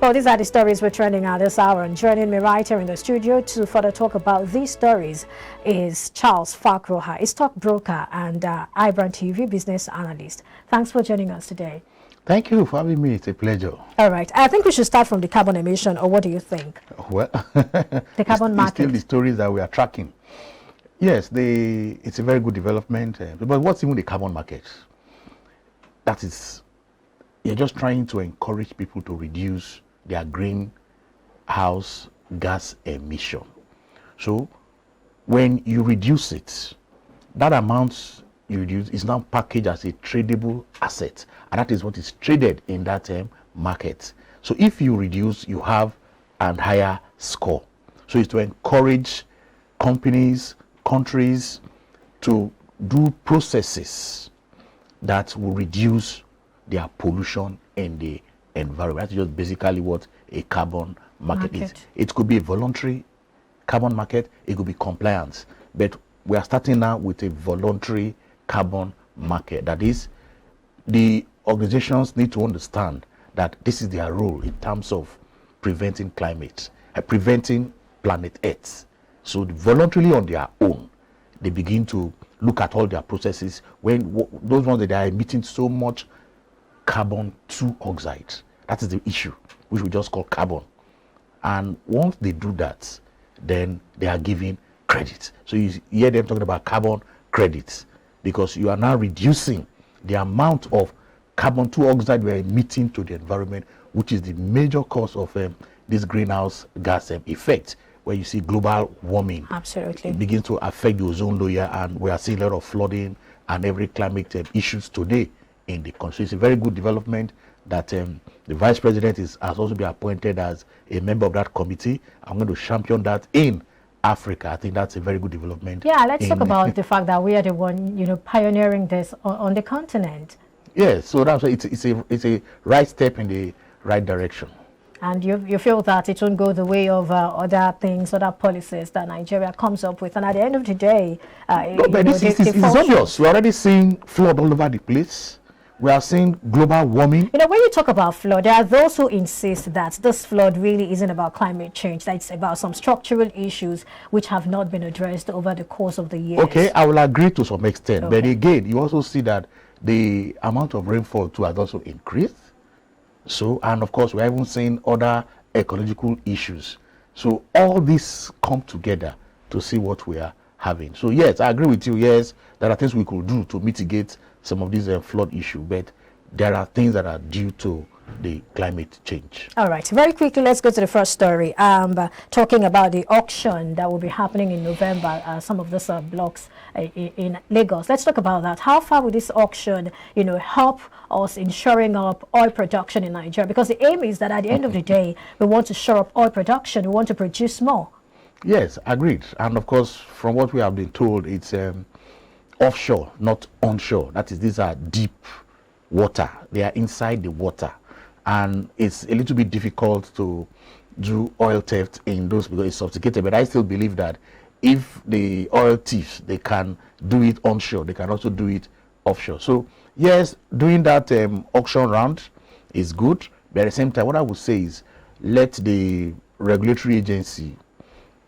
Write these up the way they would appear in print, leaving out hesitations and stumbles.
Well, these are the stories we're trending at this hour. And joining me right here in the studio to further talk about these stories is Charles Fakroha, a stockbroker and iBrandTV business analyst. Thanks for joining us today. Thank you for having me. It's a pleasure. All right. I think we should start from the carbon emission, or what do you think? Well, the carbon market. It's still the stories that we are tracking. Yes, it's a very good development. But what's even the carbon market? That is, you're just trying to encourage people to reduce their greenhouse gas emission. So when you reduce it, that amount you reduce is now packaged as a tradable asset, and that is what is traded in that market. So if you reduce, you have a higher score. So it's to encourage companies, countries to do processes that will reduce their pollution in the environment. That's just basically what a carbon market is. It could be a voluntary carbon market, it could be compliance, but we are starting now with a voluntary carbon market. That is, the organizations need to understand that this is their role in terms of preventing climate, preventing planet Earth. So voluntarily on their own, they begin to look at all their processes when those ones that are emitting so much carbon dioxide. That is the issue, which we just call carbon. And once they do that, then they are giving credit. So you hear them talking about carbon credits, because you are now reducing the amount of carbon dioxide we are emitting to the environment, which is the major cause of this greenhouse gas effect, where you see global warming. Absolutely. It begins to affect the ozone layer, and we are seeing a lot of flooding and every climate issues today in the country. It's a very good development that the Vice President has also been appointed as a member of that committee. I'm going to champion that in Africa. I think that's a very good development. Yeah, let's talk about the fact that we are the one, pioneering this on the continent. Yes, so that's it's a right step in the right direction. And you feel that it won't go the way of other things, other policies that Nigeria comes up with. And at the end of the day, no, but it's obvious. We're already seeing flood all over the place. We are seeing global warming. When you talk about flood, there are those who insist that this flood really isn't about climate change, that it's about some structural issues which have not been addressed over the course of the years. Okay, I will agree to some extent. Okay. But again, you also see that the amount of rainfall too has also increased. So, and of course, we're even seeing other ecological issues. So all this come together to see what we are having. So yes, I agree with you. Yes, there are things we could do to mitigate some of these flood issues, but there are things that are due to the climate change. All right, very quickly, let's go to the first story. Talking about the auction that will be happening in November, some of these blocks in Lagos. Let's talk about that. How far will this auction, help us in shoring up oil production in Nigeria? Because the aim is that at the end of the day, we want to shore up oil production. We want to produce more. Yes, agreed. And of course, from what we have been told, it's offshore, not onshore. That is, these are deep water. They are inside the water. And it's a little bit difficult to do oil theft in those because it's sophisticated. But I still believe that if the oil thieves, they can do it onshore, they can also do it offshore. So yes, doing that auction round is good. But at the same time, what I would say is let the regulatory agency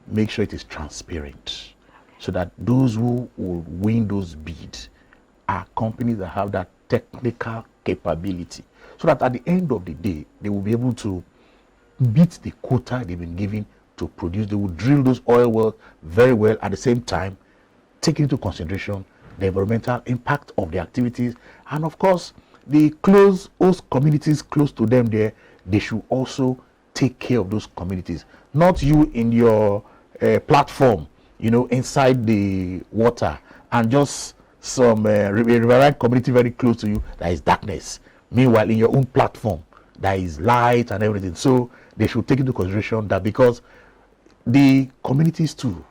make sure it is transparent, so that those who will win those bids are companies that have that technical capability, so that at the end of the day, they will be able to beat the quota they've been given to produce. They will drill those oil wells very well, at the same time, taking into consideration the environmental impact of the activities. And of course, the host communities close to them there, they should also take care of those communities. Not you in your platform, inside the water, and just some riverine community very close to you, there is darkness. Meanwhile, in your own platform, there is light and everything. So they should take into consideration that, because the communities too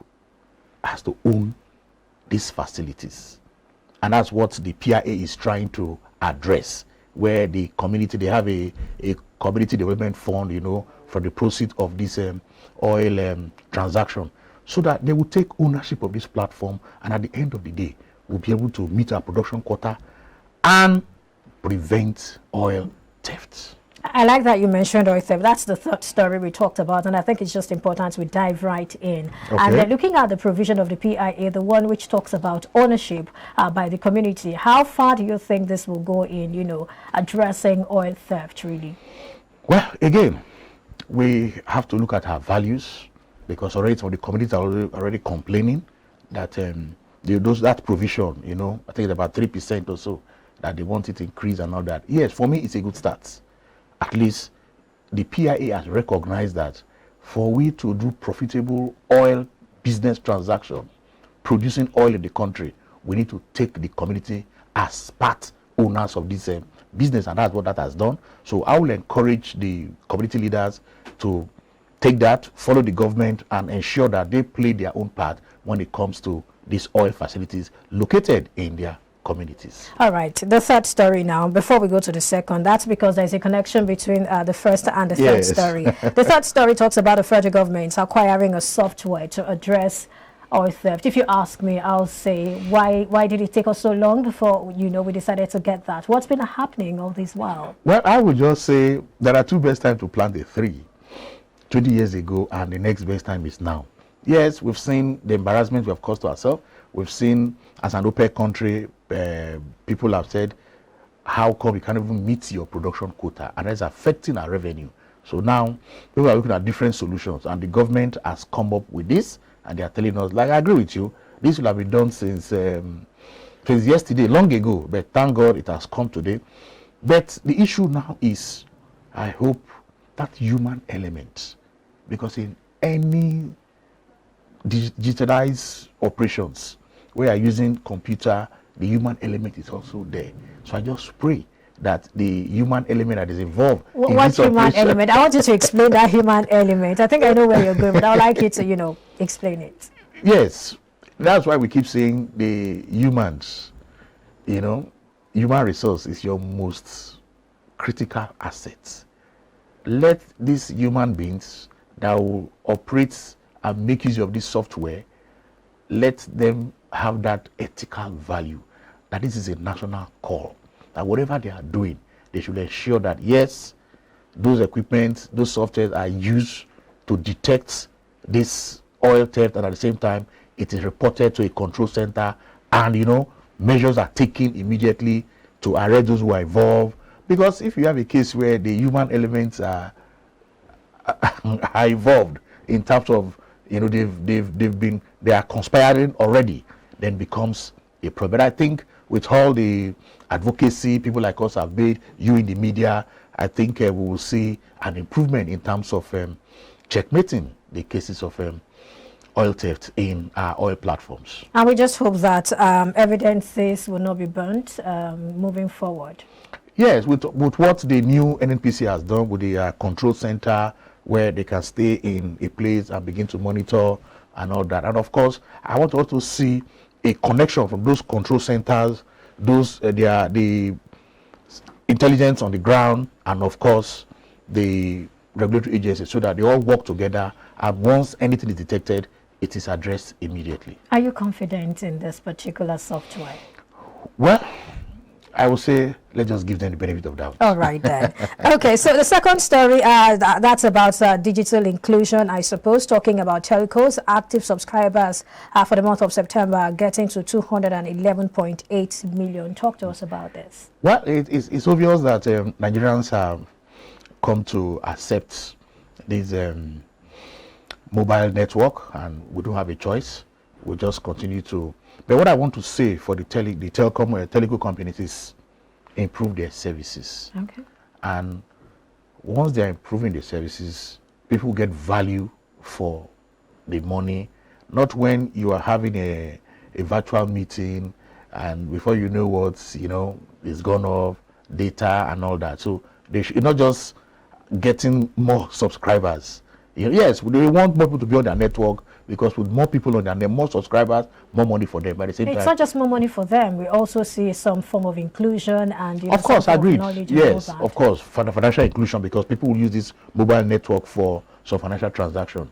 has to own these facilities. And that's what the PIA is trying to address, where the community, they have a community development fund, from the proceeds of this oil transaction, so that they will take ownership of this platform, and at the end of the day, we'll be able to meet our production quota and prevent oil theft. I like that you mentioned oil theft. That's the third story we talked about, and I think it's just important we dive right in. Okay. And looking at the provision of the PIA, the one which talks about ownership by the community, how far do you think this will go in, addressing oil theft, really? Well, again, we have to look at our values, because already some of the communities are already complaining that that provision, I think it's about 3% or so, that they want it to increase and all that. Yes, for me, it's a good start. At least the PIA has recognized that for we to do profitable oil business transaction, producing oil in the country, we need to take the community as part owners of this business, and that's what that has done. So I will encourage the community leaders to take that, follow the government, and ensure that they play their own part when it comes to these oil facilities located in their communities. All right, the third story now, before we go to the second, that's because there's a connection between the first and the third story. The third story talks about the federal government acquiring a software to address oil theft. If you ask me, I'll say, why did it take us so long before, we decided to get that? What's been happening all this while? Well, I would just say there are two best times to plant a tree. 20 years ago, and the next best time is now. Yes, we've seen the embarrassment we have caused to ourselves. We've seen, as an OPEC country, people have said, how come you can't even meet your production quota? And that's affecting our revenue. So now, people are looking at different solutions, and the government has come up with this, and they are telling us, like, I agree with you, this will have been done since yesterday, long ago, but thank God it has come today. But the issue now is, I hope, that human element, because in any digitalized operations where you're using computer, the human element is also there. So I just pray that the human element that is involved in what this human operation, element? I want you to explain that human element. I think I know where you're going, but I would like you to, explain it. Yes, that's why we keep saying the humans, human resource is your most critical asset. Let these human beings that will operate and make use of this software, let them have that ethical value, that this is a national call, that whatever they are doing, they should ensure that, yes, those equipment, those softwares are used to detect this oil theft, and at the same time, it is reported to a control center, and, measures are taken immediately to arrest those who are involved. Because if you have a case where the human elements are involved in terms of, they are conspiring already, then becomes a problem. But I think with all the advocacy people like us have made, you in the media, I think we will see an improvement in terms of checkmating the cases of oil theft in our oil platforms. And we just hope that evidences will not be burnt moving forward. Yes, with what the new NNPC has done with the control center, where they can stay in a place and begin to monitor and all that. And of course, I want to also see a connection from those control centers, the intelligence on the ground, and of course, the regulatory agencies, so that they all work together, and once anything is detected, it is addressed immediately. Are you confident in this particular software? Well, I would say let's just give them the benefit of doubt. All right then. Okay, so the second story, that's about digital inclusion, I suppose, talking about telcos. Active subscribers for the month of September are getting to 211.8 million. Talk to us about this. Well, it's obvious that Nigerians have come to accept this mobile network, and we don't have a choice. We just continue to. But what I want to say for the telecom companies is improve their services. Okay. And once they are improving their services, people get value for the money. Not when you are having a virtual meeting, and before you know what's, it's gone off, data and all that. So they should not just getting more subscribers. Yes, they want more people to be on their network, because with more people on their network, more subscribers, more money for them. But at the same time, it's not just more money for them. We also see some form of inclusion and of course, agreed. Yes, of course, for the financial inclusion, because people will use this mobile network for some financial transaction.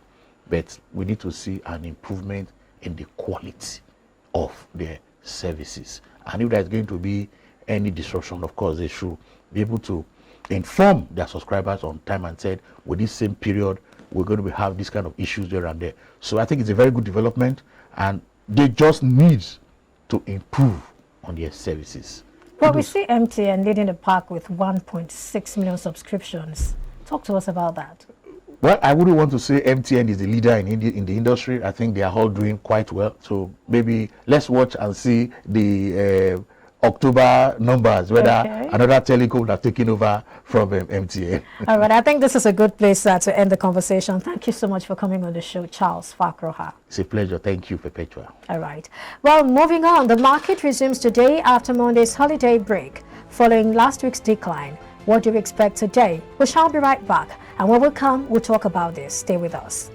But we need to see an improvement in the quality of their services. And if there's going to be any disruption, of course, they should be able to inform their subscribers on time and said, with this same period, we're going to have this kind of issues there and there. So I think it's a very good development, and they just need to improve on their services. Well, we see MTN leading the pack with 1.6 million subscriptions. Talk to us about that. Well, I wouldn't want to say MTN is the leader in the industry. I think they are all doing quite well. So maybe let's watch and see the October numbers, whether another telecom would have taken over from MTN. All right, I think this is a good place to end the conversation. Thank you so much for coming on the show, Charles Fakroha. It's a pleasure. Thank you, Perpetua. All right. Well, moving on, the market resumes today after Monday's holiday break, following last week's decline. What do you expect today? We shall be right back. And when we come, we'll talk about this. Stay with us.